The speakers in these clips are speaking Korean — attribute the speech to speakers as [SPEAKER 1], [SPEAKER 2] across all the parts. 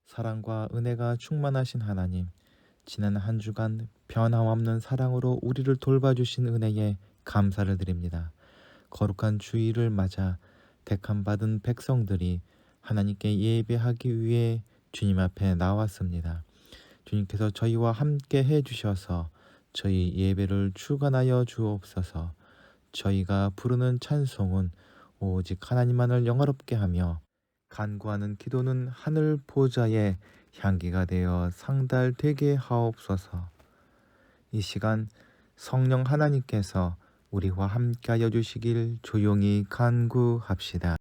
[SPEAKER 1] 사랑과 은혜가 충만하신 하나님, 지난 한 주간 변함없는 사랑으로 우리를 돌봐주신 은혜에 감사를 드립니다. 거룩한 주일을 맞아 택함받은 백성들이 하나님께 예배하기 위해 주님 앞에 나왔습니다. 주님께서 저희와 함께 해주셔서 저희 예배를 주관하여 주옵소서. 저희가 부르는 찬송은 오직 하나님만을 영화롭게 하며 간구하는 기도는 하늘 보좌의 향기가 되어 상달되게 하옵소서. 이 시간 성령 하나님께서 우리와 함께하여 주시길 조용히 간구합시다.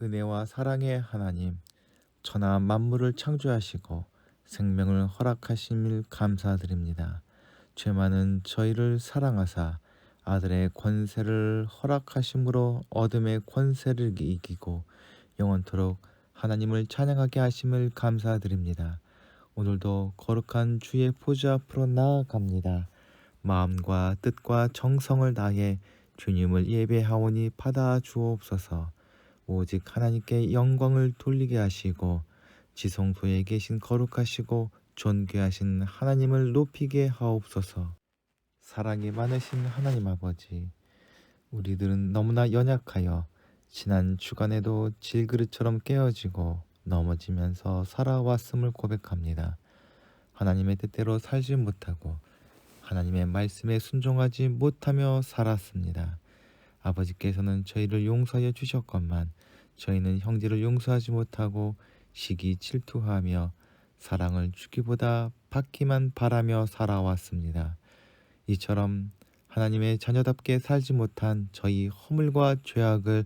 [SPEAKER 1] 은혜와 사랑의 하나님, 천하 만물을 창조하시고 생명을 허락하심을 감사드립니다. 죄 많은 저희를 사랑하사 아들의 권세를 허락하심으로 어둠의 권세를 이기고 영원토록 하나님을 찬양하게 하심을 감사드립니다. 오늘도 거룩한 주의 보좌 앞으로 나아갑니다. 마음과 뜻과 정성을 다해 주님을 예배하오니 받아 주옵소서. 오직 하나님께 영광을 돌리게 하시고 지성소에 계신 거룩하시고 존귀하신 하나님을 높이게 하옵소서. 사랑이 많으신 하나님 아버지, 우리들은 너무나 연약하여 지난 주간에도 질그릇처럼 깨어지고 넘어지면서 살아왔음을 고백합니다. 하나님의 뜻대로 살지 못하고 하나님의 말씀에 순종하지 못하며 살았습니다. 아버지께서는 저희를 용서하여 주셨건만 저희는 형제를 용서하지 못하고 시기 질투하며 사랑을 주기보다 받기만 바라며 살아왔습니다. 이처럼 하나님의 자녀답게 살지 못한 저희 허물과 죄악을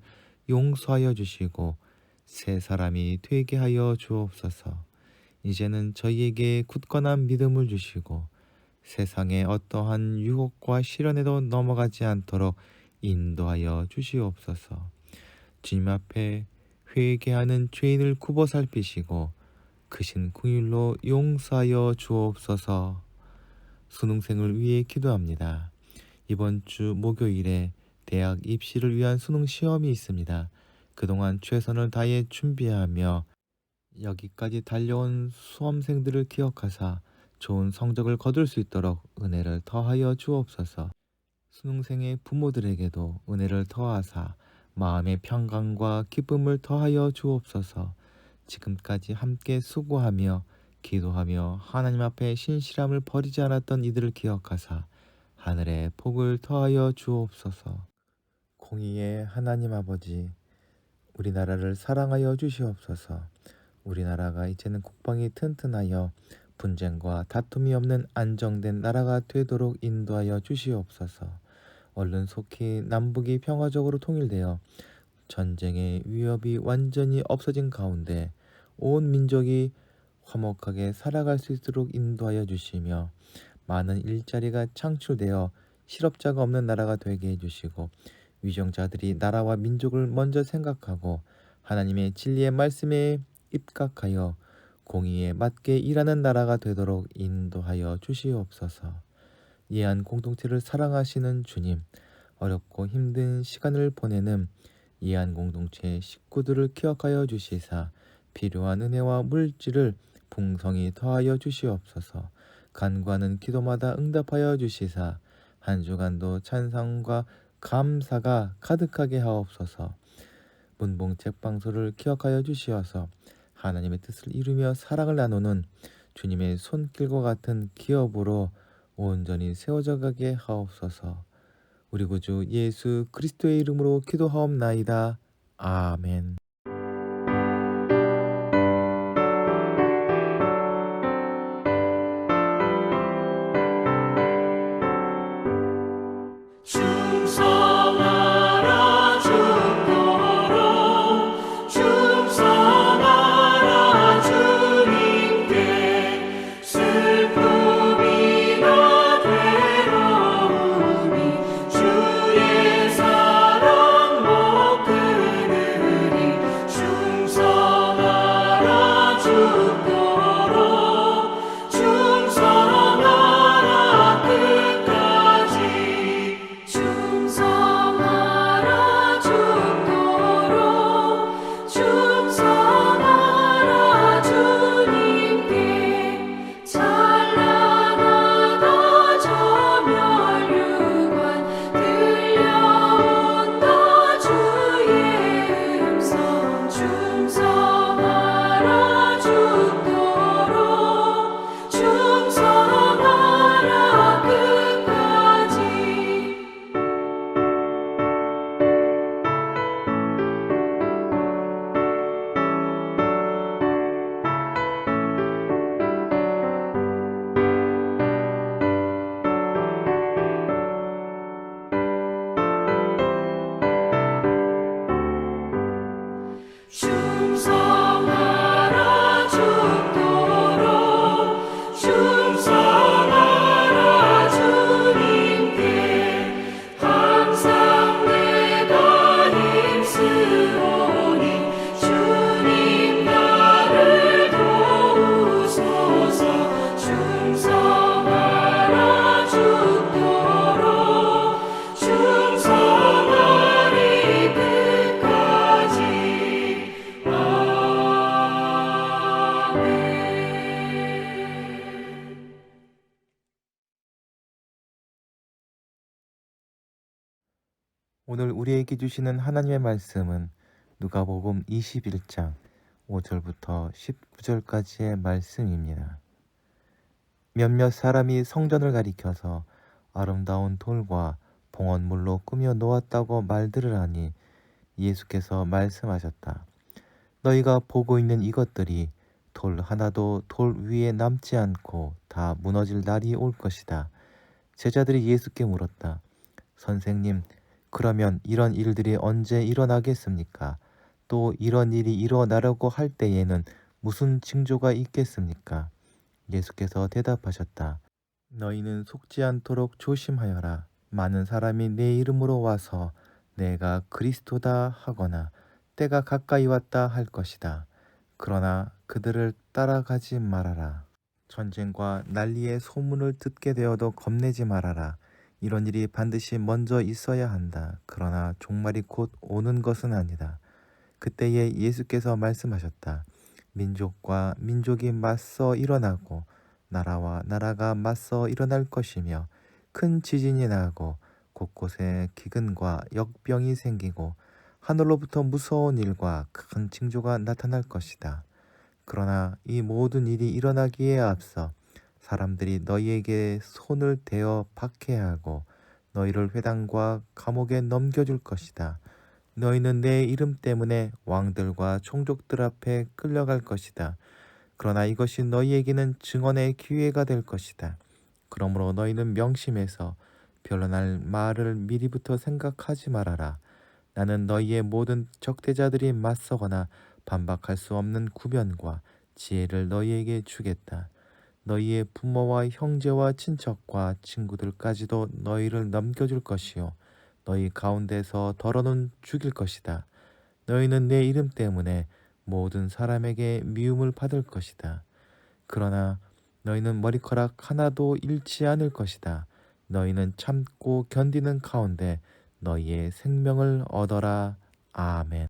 [SPEAKER 1] 용서하여 주시고 새 사람이 되게 하여 주옵소서. 이제는 저희에게 굳건한 믿음을 주시고 세상의 어떠한 유혹과 시련에도 넘어가지 않도록 인도하여 주시옵소서. 주님 앞에 회개하는 죄인을 굽어 살피시고 크신 긍휼로 용서하여 주옵소서. 수능생을 위해 기도합니다. 이번 주 목요일에 대학 입시를 위한 수능 시험이 있습니다. 그동안 최선을 다해 준비하며 여기까지 달려온 수험생들을 기억하사 좋은 성적을 거둘 수 있도록 은혜를 더하여 주옵소서. 수능생의 부모들에게도 은혜를 더하사 마음의 평강과 기쁨을 더하여 주옵소서. 지금까지 함께 수고하며 기도하며 하나님 앞에 신실함을 버리지 않았던 이들을 기억하사 하늘의 복을 더하여 주옵소서. 공의의 하나님 아버지, 우리나라를 사랑하여 주시옵소서. 우리나라가 이제는 국방이 튼튼하여 분쟁과 다툼이 없는 안정된 나라가 되도록 인도하여 주시옵소서. 얼른 속히 남북이 평화적으로 통일되어 전쟁의 위협이 완전히 없어진 가운데 온 민족이 화목하게 살아갈 수 있도록 인도하여 주시며 많은 일자리가 창출되어 실업자가 없는 나라가 되게 해주시고 위정자들이 나라와 민족을 먼저 생각하고 하나님의 진리의 말씀에 입각하여 공의에 맞게 일하는 나라가 되도록 인도하여 주시옵소서. 예한 공동체를 사랑하시는 주님, 어렵고 힘든 시간을 보내는 예한 공동체 식구들을 기억하여 주시사 필요한 은혜와 물질을 풍성히 더하여 주시옵소서. 간구하는 기도마다 응답하여 주시사 한 주간도 찬양과 감사가 가득하게 하옵소서. 문봉 책방소를 기억하여 주시어서 하나님의 뜻을 이루며 사랑을 나누는 주님의 손길과 같은 기업으로 온전히 세워져 가게 하옵소서. 우리 구주 예수 그리스도의 이름으로 기도하옵나이다. 아멘.
[SPEAKER 2] 충성하라 죽도록 충성하라 주님께 슬픔이나 괴로움이 주의 사랑 못 끊으리 충성하라 죽도록 충성하라 끝까지 충성하라 죽도록 충성하라 주님께 찬란하다 저 멸류관 들려온다 주의 음성 충성하라 죽도록 충성하라 끝까지 충성하라 죽도록 충성하라 주님께 항상 내가 힘쓰오니 주님 나를 도우소서 충성하라 죽도록 충성하리 끝까지
[SPEAKER 1] 오늘 우리에게 주시는 하나님의 말씀은 누가복음 21장 5절부터 19절까지의 말씀입니다. 몇몇 사람이 성전을 가리켜서 아름다운 돌과 봉헌물로 꾸며 놓았다고 말들을 하니 예수께서 말씀하셨다. 너희가 보고 있는 이것들이 돌 하나도 돌 위에 남지 않고 다 무너질 날이 올 것이다. 제자들이 예수께 물었다. 선생님, 그러면 이런 일들이 언제 일어나겠습니까? 또 이런 일이 일어나려고 할 때에는 무슨 징조가 있겠습니까? 예수께서 대답하셨다. 너희는 속지 않도록 조심하여라. 많은 사람이 내 이름으로 와서 내가 그리스도다 하거나 때가 가까이 왔다 할 것이다. 그러나 그들을 따라가지 말아라. 전쟁과 난리의 소문을 듣게 되어도 겁내지 말아라. 이런 일이 반드시 먼저 있어야 한다. 그러나 종말이 곧 오는 것은 아니다. 그때에 예수께서 말씀하셨다. 민족과 민족이 맞서 일어나고 나라와 나라가 맞서 일어날 것이며 큰 지진이 나고 곳곳에 기근과 역병이 생기고 하늘로부터 무서운 일과 큰 징조가 나타날 것이다. 그러나 이 모든 일이 일어나기에 앞서 사람들이 너희에게 손을 대어 박해하고 너희를 회당과 감옥에 넘겨줄 것이다. 너희는 내 이름 때문에 왕들과 총족들 앞에 끌려갈 것이다. 그러나 이것이 너희에게는 증언의 기회가 될 것이다. 그러므로 너희는 명심해서 변론할 말을 미리부터 생각하지 말아라. 나는 너희의 모든 적대자들이 맞서거나 반박할 수 없는 구변과 지혜를 너희에게 주겠다. 너희의 부모와 형제와 친척과 친구들까지도 너희를 넘겨줄 것이요 너희 가운데서 더러는 죽일 것이다. 너희는 내 이름 때문에 모든 사람에게 미움을 받을 것이다. 그러나 너희는 머리카락 하나도 잃지 않을 것이다. 너희는 참고 견디는 가운데 너희의 생명을 얻어라. 아멘.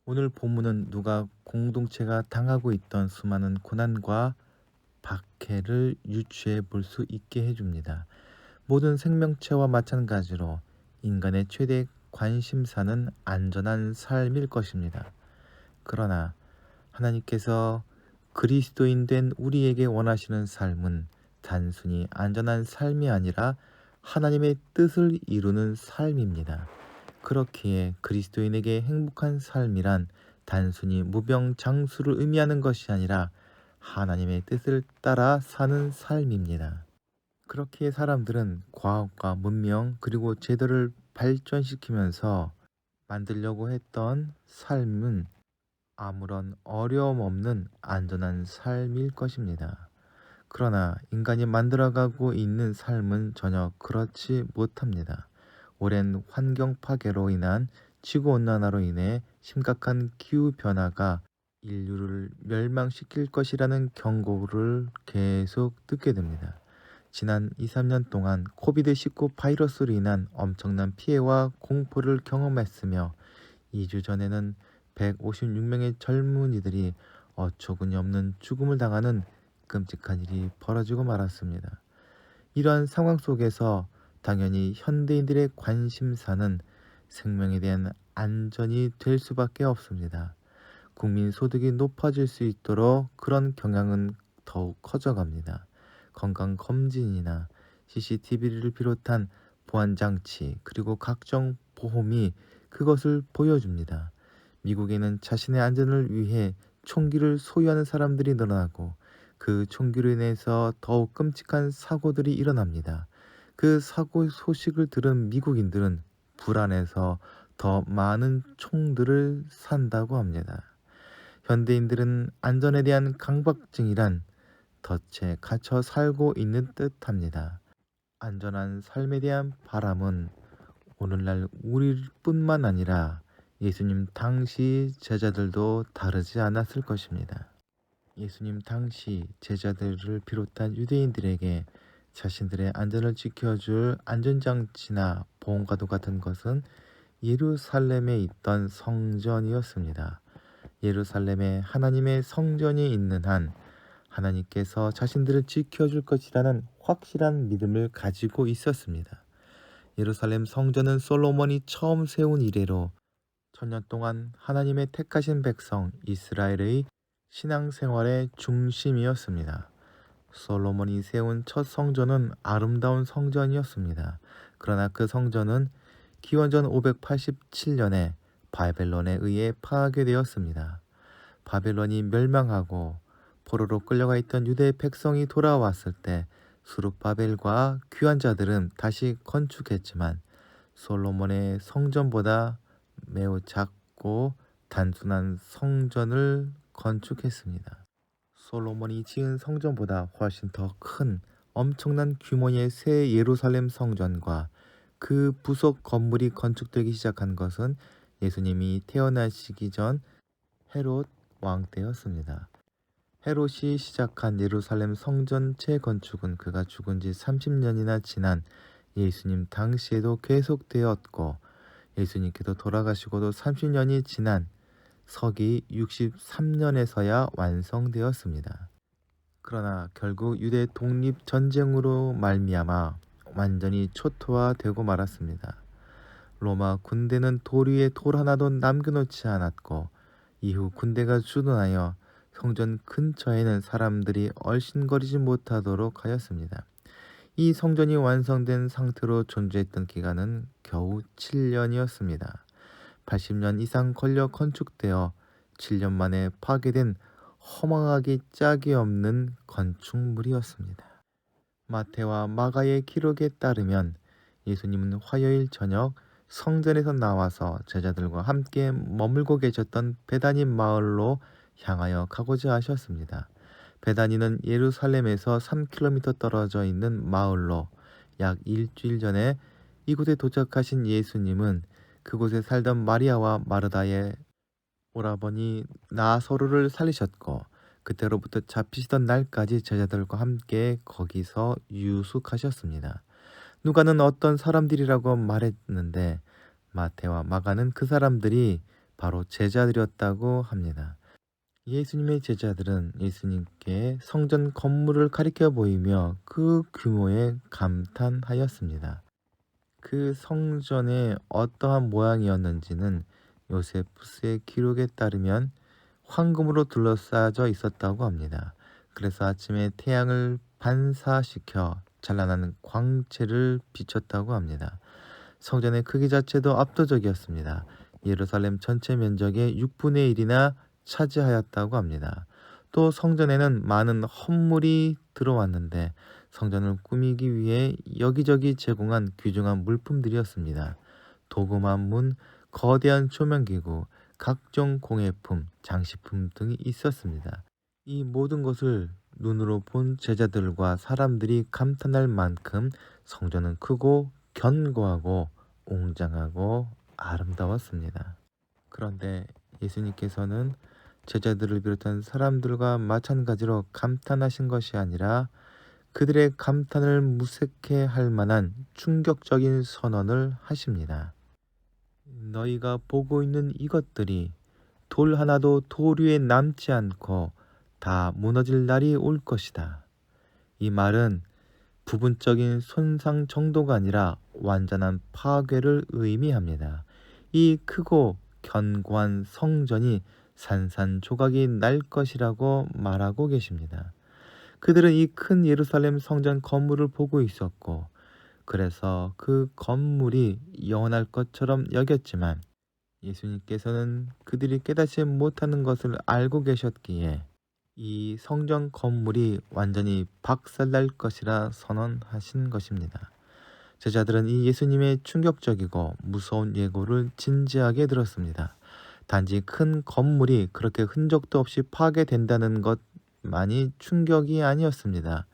[SPEAKER 1] 오늘 본문은 누가 공동체가 당하고 있던 수많은 고난과 박해를 유추해 볼 수 있게 해줍니다. 모든 생명체와 마찬가지로 인간의 최대 관심사는 안전한 삶일 것입니다. 그러나 하나님께서 그리스도인 된 우리에게 원하시는 삶은 단순히 안전한 삶이 아니라 하나님의 뜻을 이루는 삶입니다. 그렇기에 그리스도인에게 행복한 삶이란 단순히 무병장수를 의미하는 것이 아니라 하나님의 뜻을 따라 사는 삶입니다. 그렇기에 사람들은 과학과 문명 그리고 제도를 발전시키면서 만들려고 했던 삶은 아무런 어려움 없는 안전한 삶일 것입니다. 그러나 인간이 만들어가고 있는 삶은 전혀 그렇지 못합니다. 오랜 환경 파괴로 인한 지구온난화로 인해 심각한 기후변화가 인류를 멸망시킬 것이라는 경고를 계속 듣게 됩니다. 지난 2, 3년 동안 코비드-19 바이러스로 인한 엄청난 피해와 공포를 경험했으며 2주 전에는 156명의 젊은이들이 어처구니 없는 죽음을 당하는 끔찍한 일이 벌어지고 말았습니다. 이러한 상황 속에서 당연히 현대인들의 관심사는 생명에 대한 안전이 될 수밖에 없습니다. 국민 소득이 높아질 수 있도록 그런 경향은 더욱 커져갑니다. 건강검진이나 CCTV를 비롯한 보안장치 그리고 각종 보험이 그것을 보여줍니다. 미국에는 자신의 안전을 위해 총기를 소유하는 사람들이 늘어나고 그 총기로 인해서 더욱 끔찍한 사고들이 일어납니다. 그 사고 소식을 들은 미국인들은 불안해서 더 많은 총들을 산다고 합니다. 현대인들은 안전에 대한 강박증이란 덫에 갇혀 살고 있는 듯합니다. 안전한 삶에 대한 바람은 오늘날 우리뿐만 아니라 예수님 당시 제자들도 다르지 않았을 것입니다. 예수님 당시 제자들을 비롯한 유대인들에게 자신들의 안전을 지켜줄 안전장치나 보험과도 같은 것은 예루살렘에 있던 성전이었습니다. 예루살렘에 하나님의 성전이 있는 한 하나님께서 자신들을 지켜줄 것이라는 확실한 믿음을 가지고 있었습니다. 예루살렘 성전은 솔로몬이 처음 세운 이래로 천년 동안 하나님의 택하신 백성 이스라엘의 신앙생활의 중심이었습니다. 솔로몬이 세운 첫 성전은 아름다운 성전이었습니다. 그러나 그 성전은 기원전 587년에 바벨론에 의해 파괴되었습니다. 바벨론이 멸망하고 포로로 끌려가 있던 유대 백성이 돌아왔을 때 수룹바벨과 귀환 자들은 다시 건축했지만 솔로몬의 성전보다 매우 작고 단순한 성전을 건축했습니다. 솔로몬이 지은 성전보다 훨씬 더 큰 엄청난 규모의 새 예루살렘 성전과 그 부속 건물이 건축되기 시작한 것은 예수님이 태어나시기 전 헤롯 왕 때였습니다. 헤롯이 시작한 예루살렘 성전 재건축은 그가 죽은 지 30년이나 지난 예수님 당시에도 계속되었고 예수님께서 돌아가시고도 30년이 지난 서기 63년에서야 완성되었습니다. 그러나 결국 유대 독립 전쟁으로 말미암아 완전히 초토화되고 말았습니다. 로마 군대는 돌 위에 돌 하나도 남겨놓지 않았고 이후 군대가 주둔하여 성전 근처에는 사람들이 얼씬거리지 못하도록 하였습니다. 이 성전이 완성된 상태로 존재했던 기간은 겨우 7년이었습니다. 80년 이상 걸려 건축되어 7년 만에 파괴된 허망하기 짝이 없는 건축물이었습니다. 마태와 마가의 기록에 따르면 예수님은 화요일 저녁 성전에서 나와서 제자들과 함께 머물고 계셨던 베다니 마을로 향하여 가고자 하셨습니다. 베다니는 예루살렘에서 3km 떨어져 있는 마을로 약 일주일 전에 이곳에 도착하신 예수님은 그곳에 살던 마리아와 마르다의 오라버니 나사로를 살리셨고 그때로부터 잡히시던 날까지 제자들과 함께 거기서 유숙하셨습니다. 누가는 어떤 사람들이라고 말했는데 마태와 마가는 그 사람들이 바로 제자들이었다고 합니다. 예수님의 제자들은 예수님께 성전 건물을 가리켜 보이며 그 규모에 감탄하였습니다. 그 성전의 어떠한 모양이었는지는 요세푸스의 기록에 따르면 황금으로 둘러싸여 있었다고 합니다. 그래서 아침에 태양을 반사시켜 찬란한 광채를 비췄다고 합니다. 성전의 크기 자체도 압도적이었습니다. 예루살렘 전체 면적의 6분의 1이나 차지하였다고 합니다. 또 성전에는 많은 헌물이 들어왔는데 성전을 꾸미기 위해 여기저기 제공한 귀중한 물품들이었습니다. 도금한 문, 거대한 조명기구, 각종 공예품, 장식품 등이 있었습니다. 이 모든 것을 눈으로 본 제자들과 사람들이 감탄할 만큼 성전은 크고 견고하고 웅장하고 아름다웠습니다. 그런데 예수님께서는 제자들을 비롯한 사람들과 마찬가지로 감탄하신 것이 아니라 그들의 감탄을 무색해 할 만한 충격적인 선언을 하십니다. 너희가 보고 있는 이것들이 돌 하나도 돌 위에 남지 않고 다 무너질 날이 올 것이다. 이 말은 부분적인 손상 정도가 아니라 완전한 파괴를 의미합니다. 이 크고 견고한 성전이 산산조각이 날 것이라고 말하고 계십니다. 그들은 이 큰 예루살렘 성전 건물을 보고 있었고 그래서 그 건물이 영원할 것처럼 여겼지만 예수님께서는 그들이 깨닫지 못하는 것을 알고 계셨기에 이 성전 건물이 완전히 박살날 것이라 선언하신 것입니다. 제자들은 이 예수님의 충격적이고 무서운 예고를 진지하게 들었습니다. 단지 큰 건물이 그렇게 흔적도 없이 파괴된다는 것만이 충격이 아니었습니다.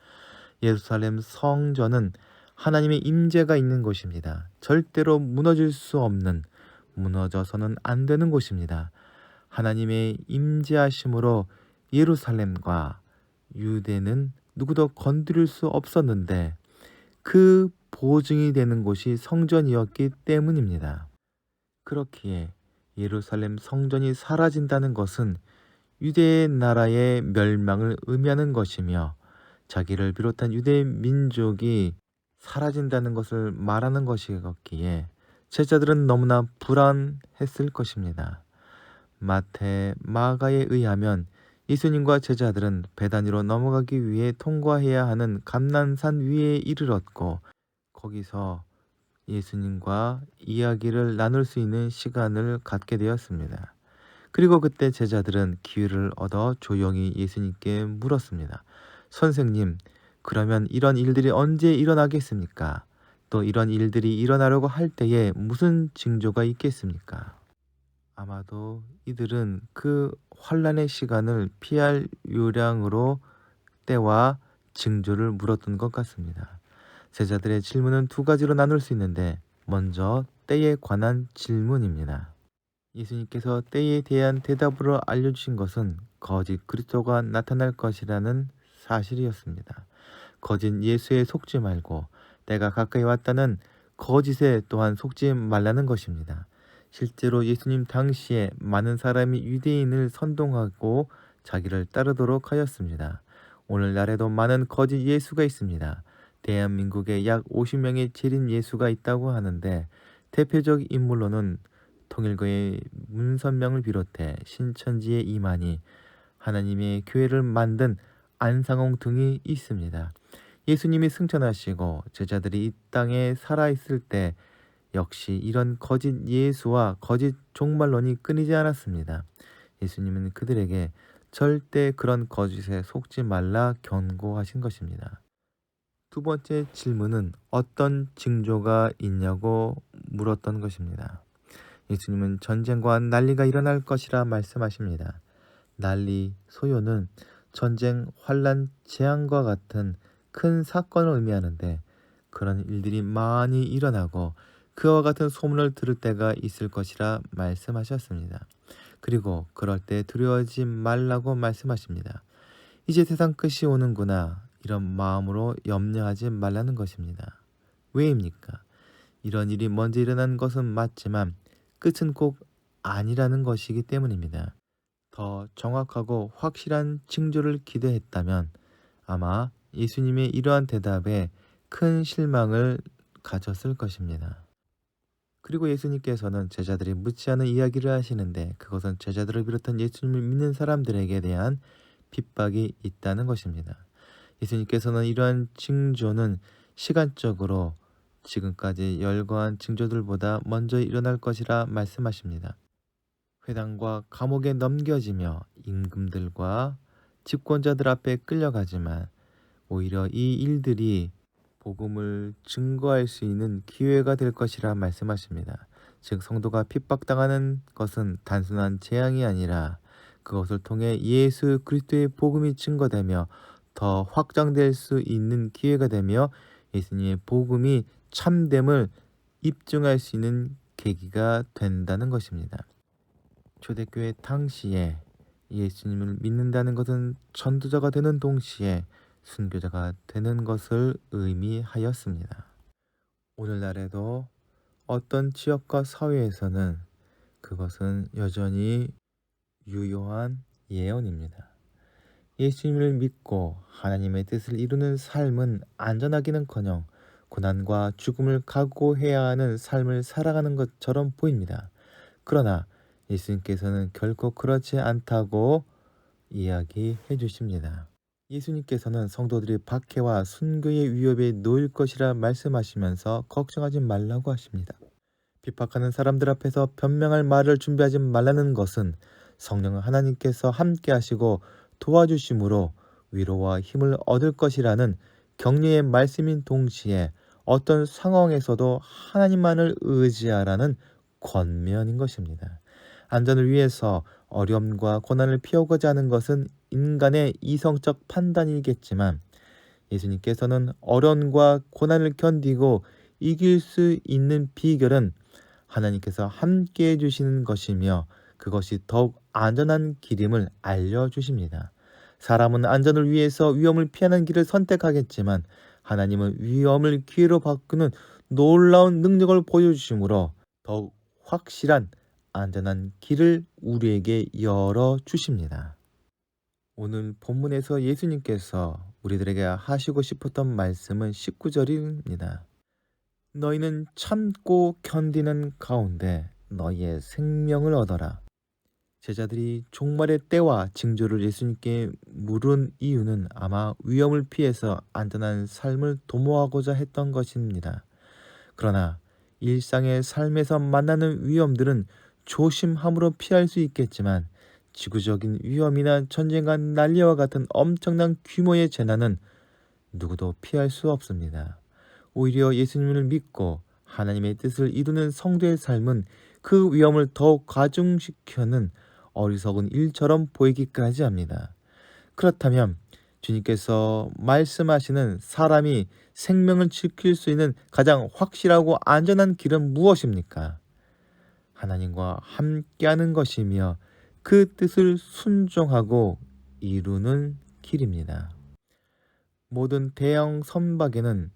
[SPEAKER 1] 예루살렘 성전은 하나님의 임재가 있는 곳입니다. 절대로 무너질 수 없는, 무너져서는 안 되는 곳입니다. 하나님의 임재하심으로 예루살렘과 유대는 누구도 건드릴 수 없었는데 그 보증이 되는 곳이 성전이었기 때문입니다. 그렇기에 예루살렘 성전이 사라진다는 것은 유대 나라의 멸망을 의미하는 것이며 자기를 비롯한 유대 민족이 사라진다는 것을 말하는 것이었기에 제자들은 너무나 불안했을 것입니다. 마태, 마가에 의하면 예수님과 제자들은 베다니로 넘어가기 위해 통과해야 하는 감난산 위에 이르렀고 거기서 예수님과 이야기를 나눌 수 있는 시간을 갖게 되었습니다. 그리고 그때 제자들은 기회를 얻어 조용히 예수님께 물었습니다. 선생님, 그러면 이런 일들이 언제 일어나겠습니까? 또 이런 일들이 일어나려고 할 때에 무슨 징조가 있겠습니까? 아마도 이들은 그 환란의 시간을 피할 요량으로 때와 징조를 물었던 것 같습니다. 제자들의 질문은 두 가지로 나눌 수 있는데 먼저 때에 관한 질문입니다. 예수님께서 때에 대한 대답으로 알려주신 것은 거짓 그리스도가 나타날 것이라는 사실이었습니다. 거짓 예수에 속지 말고 때가 가까이 왔다는 거짓에 또한 속지 말라는 것입니다. 실제로 예수님 당시에 많은 사람이 유대인을 선동하고 자기를 따르도록 하였습니다. 오늘날에도 많은 거짓 예수가 있습니다. 대한민국에 약 50명의 재림 예수가 있다고 하는데 대표적 인물로는 통일교의 문선명을 비롯해 신천지의 이만희, 하나님의 교회를 만든 안상홍 등이 있습니다. 예수님이 승천하시고 제자들이 이 땅에 살아있을 때 역시 이런 거짓 예수와 거짓 종말론이 끊이지 않았습니다. 예수님은 그들에게 절대 그런 거짓에 속지 말라 경고하신 것입니다. 두 번째 질문은 어떤 징조가 있냐고 물었던 것입니다. 예수님은 전쟁과 난리가 일어날 것이라 말씀하십니다. 난리, 소요는 전쟁, 환란, 재앙과 같은 큰 사건을 의미하는데 그런 일들이 많이 일어나고 그와 같은 소문을 들을 때가 있을 것이라 말씀하셨습니다. 그리고 그럴 때 두려워하지 말라고 말씀하십니다. 이제 세상 끝이 오는구나 이런 마음으로 염려하지 말라는 것입니다. 왜입니까? 이런 일이 먼저 일어난 것은 맞지만 끝은 꼭 아니라는 것이기 때문입니다. 더 정확하고 확실한 징조를 기대했다면 아마 예수님의 이러한 대답에 큰 실망을 가졌을 것입니다. 그리고 예수님께서는 제자들이 묻지 않은 이야기를 하시는데 그것은 제자들을 비롯한 예수님을 믿는 사람들에게 대한 핍박이 있다는 것입니다. 예수님께서는 이러한 징조는 시간적으로 지금까지 열거한 징조들보다 먼저 일어날 것이라 말씀하십니다. 회당과 감옥에 넘겨지며 임금들과 집권자들 앞에 끌려가지만 오히려 이 일들이 복음을 증거할 수 있는 기회가 될 것이라 말씀하십니다. 즉 성도가 핍박당하는 것은 단순한 재앙이 아니라 그것을 통해 예수 그리스도의 복음이 증거되며 더 확장될 수 있는 기회가 되며 예수님의 복음이 참됨을 입증할 수 있는 계기가 된다는 것입니다. 초대교회 당시에 예수님을 믿는다는 것은 전도자가 되는 동시에 순교자가 되는 것을 의미하였습니다. 오늘날에도 어떤 지역과 사회에서는 그것은 여전히 유효한 예언입니다. 예수님을 믿고 하나님의 뜻을 이루는 삶은 안전하기는커녕 고난과 죽음을 각오해야 하는 삶을 살아가는 것처럼 보입니다. 그러나 예수님께서는 결코 그렇지 않다고 이야기해 주십니다. 예수님께서는 성도들이 박해와 순교의 위협에 놓일 것이라 말씀하시면서 걱정하지 말라고 하십니다. 핍박하는 사람들 앞에서 변명할 말을 준비하지 말라는 것은 성령 하나님께서 함께 하시고 도와주심으로 위로와 힘을 얻을 것이라는 격려의 말씀인 동시에 어떤 상황에서도 하나님만을 의지하라는 권면인 것입니다. 안전을 위해서 어려움과 고난을 피하고자 하는 것은 인간의 이성적 판단이겠지만 예수님께서는 어려움과 고난을 견디고 이길 수 있는 비결은 하나님께서 함께 해주시는 것이며 그것이 더욱 안전한 길임을 알려주십니다. 사람은 안전을 위해서 위험을 피하는 길을 선택하겠지만 하나님은 위험을 기회로 바꾸는 놀라운 능력을 보여주심으로 더욱 확실한 안전한 길을 우리에게 열어주십니다. 오늘 본문에서 예수님께서 우리들에게 하시고 싶었던 말씀은 19절입니다. 너희는 참고 견디는 가운데 너희의 생명을 얻어라. 제자들이 종말의 때와 징조를 예수님께 물은 이유는 아마 위험을 피해서 안전한 삶을 도모하고자 했던 것입니다. 그러나 일상의 삶에서 만나는 위험들은 조심함으로 피할 수 있겠지만 지구적인 위험이나 전쟁과 난리와 같은 엄청난 규모의 재난은 누구도 피할 수 없습니다. 오히려 예수님을 믿고 하나님의 뜻을 이루는 성도의 삶은 그 위험을 더욱 가중시켜는 어리석은 일처럼 보이기까지 합니다. 그렇다면 주님께서 말씀하시는 사람이 생명을 지킬 수 있는 가장 확실하고 안전한 길은 무엇입니까? 하나님과 함께하는 것이며 그 뜻을 순종하고 이루는 길입니다. 모든 대형 선박에는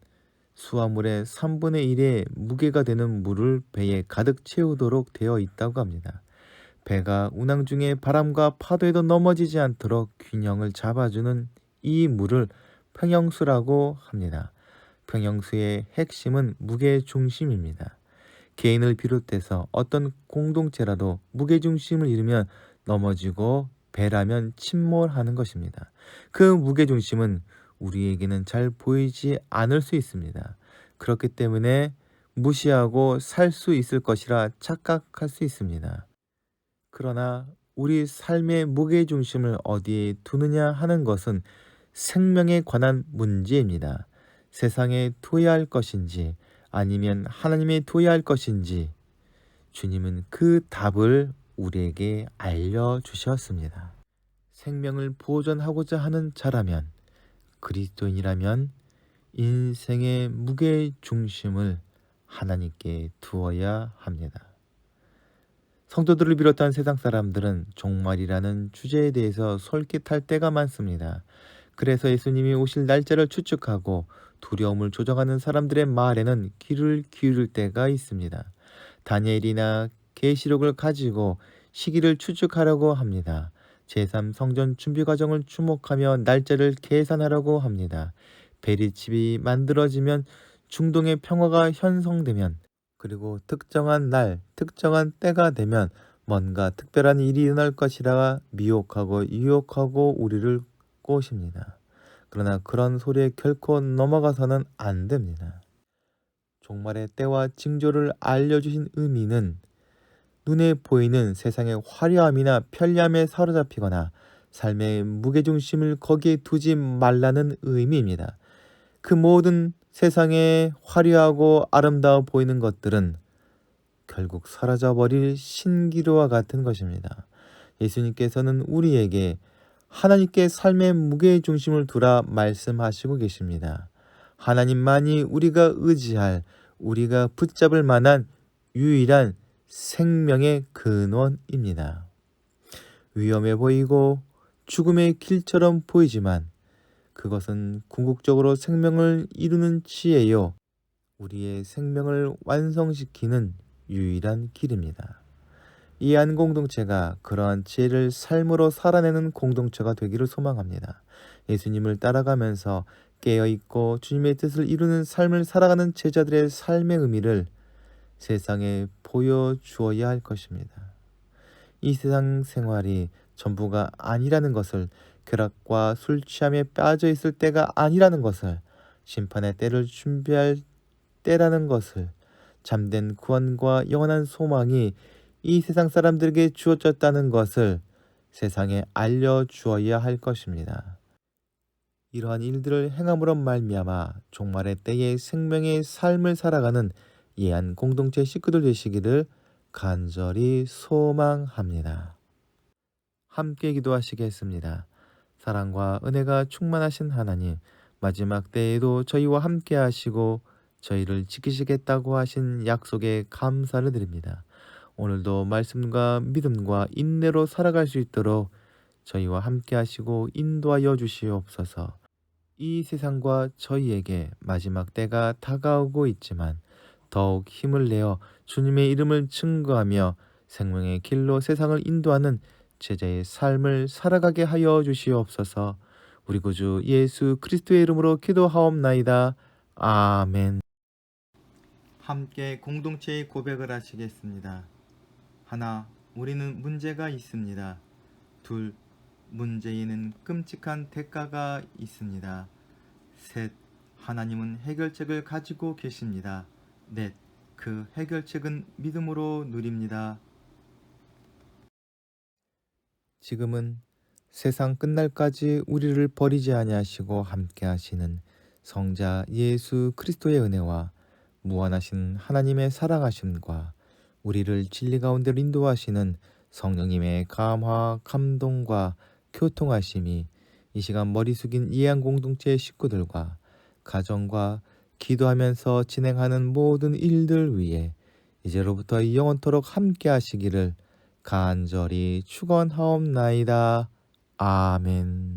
[SPEAKER 1] 수화물의 3분의 1의 무게가 되는 물을 배에 가득 채우도록 되어 있다고 합니다. 배가 운항 중에 바람과 파도에도 넘어지지 않도록 균형을 잡아주는 이 물을 평형수라고 합니다. 평형수의 핵심은 무게중심입니다. 개인을 비롯해서 어떤 공동체라도 무게중심을 잃으면 넘어지고 배라면 침몰하는 것입니다. 그 무게중심은 우리에게는 잘 보이지 않을 수 있습니다. 그렇기 때문에 무시하고 살 수 있을 것이라 착각할 수 있습니다. 그러나 우리 삶의 무게중심을 어디에 두느냐 하는 것은 생명에 관한 문제입니다. 세상에 두어야 할 것인지 아니면 하나님에 두어야 할 것인지 주님은 그 답을 우리에게 알려주셨습니다. 생명을 보존하고자 하는 자라면 그리스도인이라면 인생의 무게중심을 하나님께 두어야 합니다. 성도들을 비롯한 세상 사람들은 종말이라는 주제에 대해서 솔깃할 때가 많습니다. 그래서 예수님이 오실 날짜를 추측하고 두려움을 조정하는 사람들의 말에는 귀를 기울일 때가 있습니다. 다니엘이나 계시록을 가지고 시기를 추측하려고 합니다. 제3성전 준비 과정을 주목하며 날짜를 계산하려고 합니다. 베리칩이 만들어지면 중동의 평화가 형성되면 그리고 특정한 날, 특정한 때가 되면 뭔가 특별한 일이 일어날 것이라 미혹하고 유혹하고 우리를 꼬십니다. 그러나 그런 소리에 결코 넘어가서는 안 됩니다. 종말의 때와 징조를 알려주신 의미는 눈에 보이는 세상의 화려함이나 편리함에 사로잡히거나 삶의 무게중심을 거기에 두지 말라는 의미입니다. 그 모든 세상에 화려하고 아름다워 보이는 것들은 결국 사라져버릴 신기루와 같은 것입니다. 예수님께서는 우리에게 하나님께 삶의 무게중심을 두라 말씀하시고 계십니다. 하나님만이 우리가 의지할, 우리가 붙잡을 만한 유일한 생명의 근원입니다. 위험해 보이고 죽음의 길처럼 보이지만 그것은 궁극적으로 생명을 이루는 지혜요, 우리의 생명을 완성시키는 유일한 길입니다. 이 한 공동체가 그러한 지혜를 삶으로 살아내는 공동체가 되기를 소망합니다. 예수님을 따라가면서 깨어있고 주님의 뜻을 이루는 삶을 살아가는 제자들의 삶의 의미를 세상에 보여주어야 할 것입니다. 이 세상 생활이 전부가 아니라는 것을, 쾌락과 술 취함에 빠져 있을 때가 아니라는 것을, 심판의 때를 준비할 때라는 것을, 잠든 구원과 영원한 소망이 이 세상 사람들에게 주어졌다는 것을 세상에 알려주어야 할 것입니다. 이러한 일들을 행함으로 말미암아 종말의 때에 생명의 삶을 살아가는 예한 공동체 식구들 되시기를 간절히 소망합니다. 함께 기도하시겠습니다. 사랑과 은혜가 충만하신 하나님, 마지막 때에도 저희와 함께 하시고 저희를 지키시겠다고 하신 약속에 감사를 드립니다. 오늘도 말씀과 믿음과 인내로 살아갈 수 있도록 저희와 함께 하시고 인도하여 주시옵소서. 이 세상과 저희에게 마지막 때가 다가오고 있지만 더욱 힘을 내어 주님의 이름을 증거하며 생명의 길로 세상을 인도하는 제자의 삶을 살아가게 하여 주시옵소서. 우리 구주 예수 그리스도의 이름으로 기도하옵나이다. 아멘. 함께 공동체의 고백을 하시겠습니다. 하나, 우리는 문제가 있습니다. 둘, 문제에는 끔찍한 대가가 있습니다. 셋, 하나님은 해결책을 가지고 계십니다. 넷, 그 해결책은 믿음으로 누립니다. 지금은 세상 끝날까지 우리를 버리지 아니하시고 함께 하시는 성자 예수 그리스도의 은혜와 무한하신 하나님의 사랑하심과 우리를 진리 가운데로 인도하시는 성령님의 감화, 감동과 교통하심이 이 시간 머리 숙인 이해한 공동체 식구들과 가정과 기도하면서 진행하는 모든 일들 위에 이제로부터 영원토록 함께 하시기를 간절히 축원하옵나이다. 아멘.